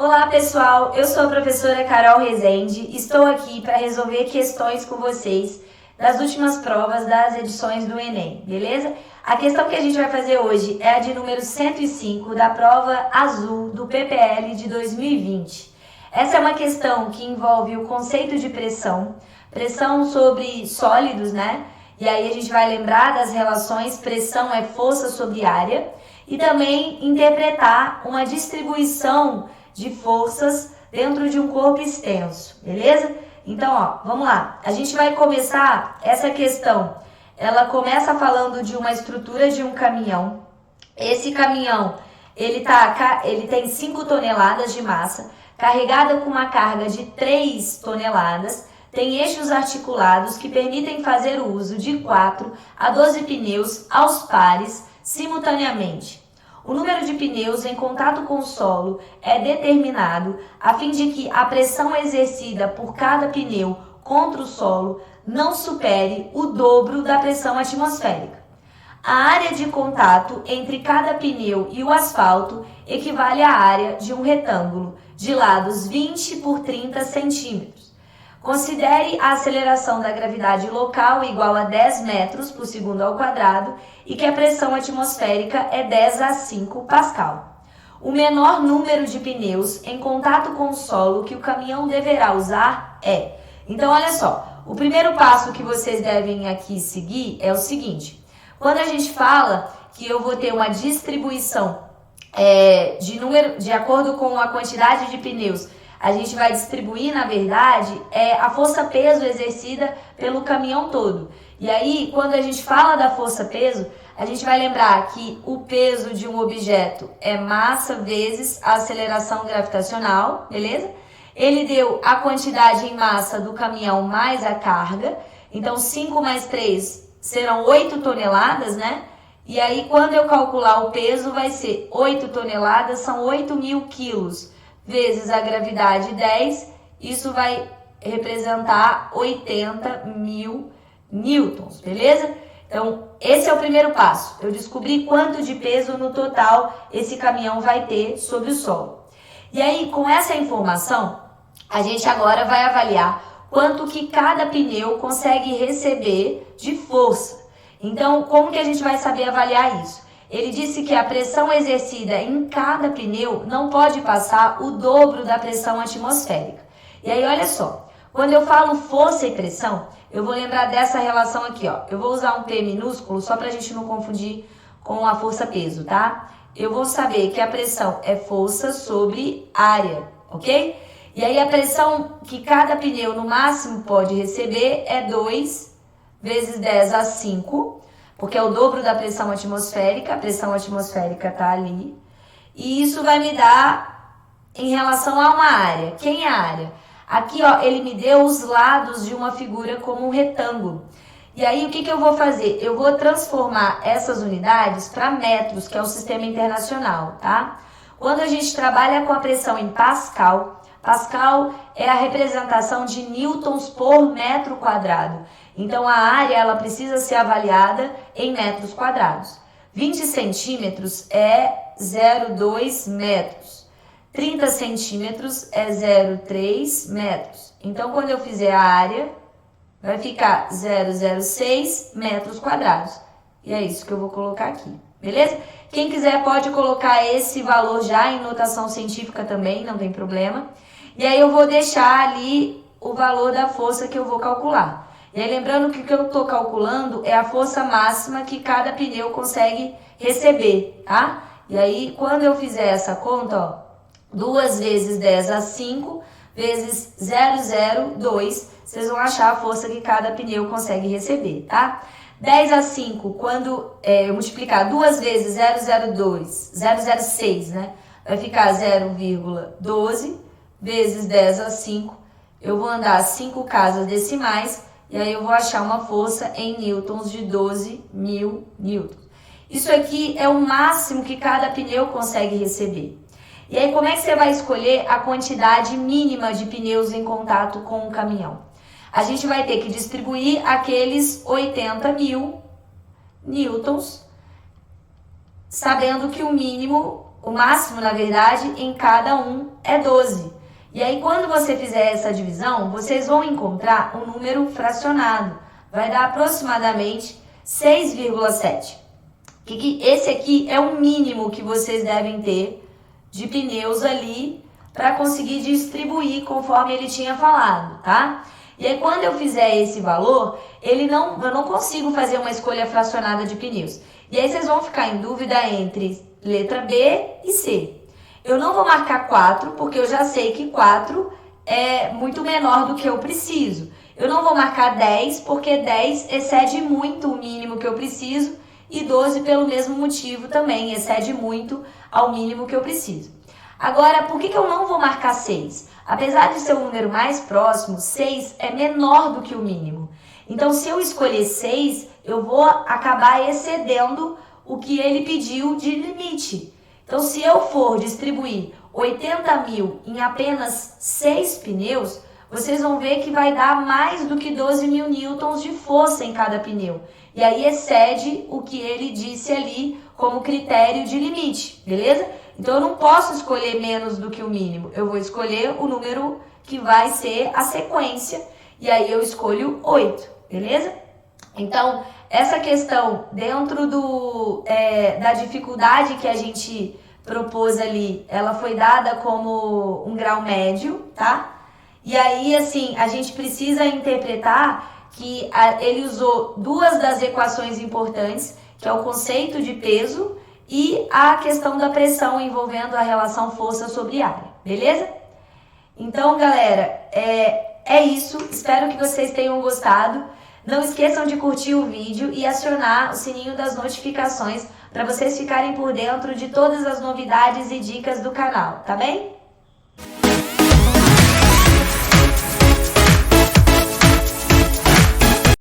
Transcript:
Olá pessoal, eu sou a professora Carol Rezende, estou aqui para resolver questões com vocês das últimas provas das edições do Enem, beleza? A questão que a gente vai fazer hoje é a de número 105 da prova azul do PPL de 2020. Essa é uma questão que envolve o conceito de pressão sobre sólidos, né? E aí a gente vai lembrar das relações pressão é força sobre área e também interpretar uma distribuição de forças dentro de um corpo extenso, beleza? Então, ó, vamos lá. A gente vai começar essa questão. Ela começa falando de uma estrutura de um caminhão. Esse caminhão, ele tem 5 toneladas de massa, carregada com uma carga de 3 toneladas, tem eixos articulados que permitem fazer o uso de 4 a 12 pneus aos pares simultaneamente. O número de pneus em contato com o solo é determinado a fim de que a pressão exercida por cada pneu contra o solo não supere o dobro da pressão atmosférica. A área de contato entre cada pneu e o asfalto equivale à área de um retângulo de lados 20 por 30 centímetros. Considere a aceleração da gravidade local igual a 10 metros por segundo ao quadrado e que a pressão atmosférica é 10 a 5 pascal. O menor número de pneus em contato com o solo que o caminhão deverá usar é... Então, olha só, o primeiro passo que vocês devem aqui seguir é o seguinte. Quando a gente fala que eu vou ter uma distribuição de acordo com a quantidade de pneus, a gente vai distribuir, na verdade, a força-peso exercida pelo caminhão todo. E aí, quando a gente fala da força-peso, a gente vai lembrar que o peso de um objeto é massa vezes a aceleração gravitacional, beleza? Ele deu a quantidade em massa do caminhão mais a carga. Então, 5 mais 3 serão 8 toneladas, né? E aí, quando eu calcular o peso, vai ser 8 toneladas, são 8.000 quilos. Vezes a gravidade 10, isso vai representar 80.000 newtons, beleza? Então, esse é o primeiro passo. Eu descobri quanto de peso no total esse caminhão vai ter sobre o solo. E aí, com essa informação, a gente agora vai avaliar quanto que cada pneu consegue receber de força. Então, como que a gente vai saber avaliar isso? Ele disse que a pressão exercida em cada pneu não pode passar o dobro da pressão atmosférica. E aí, olha só, quando eu falo força e pressão, eu vou lembrar dessa relação aqui, ó. Eu vou usar um P minúsculo só para a gente não confundir com a força-peso, tá? Eu vou saber que a pressão é força sobre área, ok? E aí, a pressão que cada pneu no máximo pode receber é 2 vezes 10 a 5, porque é o dobro da pressão atmosférica, a pressão atmosférica está ali. E isso vai me dar em relação a uma área. Quem é a área? Aqui, ó, ele me deu os lados de uma figura como um retângulo. E aí, o que eu vou fazer? Eu vou transformar essas unidades para metros, que é o sistema internacional, tá? Quando a gente trabalha com a pressão em Pascal, Pascal é a representação de newtons por metro quadrado. Então, a área ela precisa ser avaliada em metros quadrados. 20 centímetros é 0,2 metros. 30 centímetros é 0,3 metros. Então, quando eu fizer a área, vai ficar 0,06 metros quadrados. E é isso que eu vou colocar aqui, beleza? Quem quiser pode colocar esse valor já em notação científica também, não tem problema. E aí eu vou deixar ali o valor da força que eu vou calcular. E aí lembrando que o que eu estou calculando é a força máxima que cada pneu consegue receber, tá? E aí quando eu fizer essa conta, ó, 2 vezes 10 a 5 vezes 0,02, vocês vão achar a força que cada pneu consegue receber, tá? 10 a 5, quando eu multiplicar 2 vezes 0,06, né? Vai ficar 0,12 vezes 10 a 5. Eu vou andar 5 casas decimais e aí eu vou achar uma força em newtons de 12.000 newtons. Isso aqui é o máximo que cada pneu consegue receber. E aí como é que você vai escolher a quantidade mínima de pneus em contato com o caminhão? A gente vai ter que distribuir aqueles 80.000 newtons, sabendo que o mínimo o máximo, na verdade, em cada um é 12. E aí, quando você fizer essa divisão, vocês vão encontrar um número fracionado. Vai dar aproximadamente 6,7. Esse aqui é o mínimo que vocês devem ter de pneus ali para conseguir distribuir conforme ele tinha falado, tá? E aí, quando eu fizer esse valor, eu não consigo fazer uma escolha fracionada de pneus. E aí, vocês vão ficar em dúvida entre letra B e C. Eu não vou marcar 4, porque eu já sei que 4 é muito menor do que eu preciso. Eu não vou marcar 10, porque 10 excede muito o mínimo que eu preciso. E 12, pelo mesmo motivo, também excede muito ao mínimo que eu preciso. Agora, por que eu não vou marcar 6? Apesar de ser o número mais próximo, 6 é menor do que o mínimo. Então, se eu escolher 6, eu vou acabar excedendo o que ele pediu de limite. Então, se eu for distribuir 80 mil em apenas 6 pneus, vocês vão ver que vai dar mais do que 12 mil newtons de força em cada pneu. E aí excede o que ele disse ali como critério de limite, beleza? Então eu não posso escolher menos do que o mínimo. Eu vou escolher o número que vai ser a sequência. E aí eu escolho 8, beleza? Então, essa questão dentro da dificuldade que a gente propôs ali, ela foi dada como um grau médio, tá? E aí, assim, a gente precisa interpretar que ele usou duas das equações importantes, que é o conceito de peso e a questão da pressão envolvendo a relação força sobre área, beleza? Então, galera, é isso. Espero que vocês tenham gostado. Não esqueçam de curtir o vídeo e acionar o sininho das notificações para vocês ficarem por dentro de todas as novidades e dicas do canal, tá bem?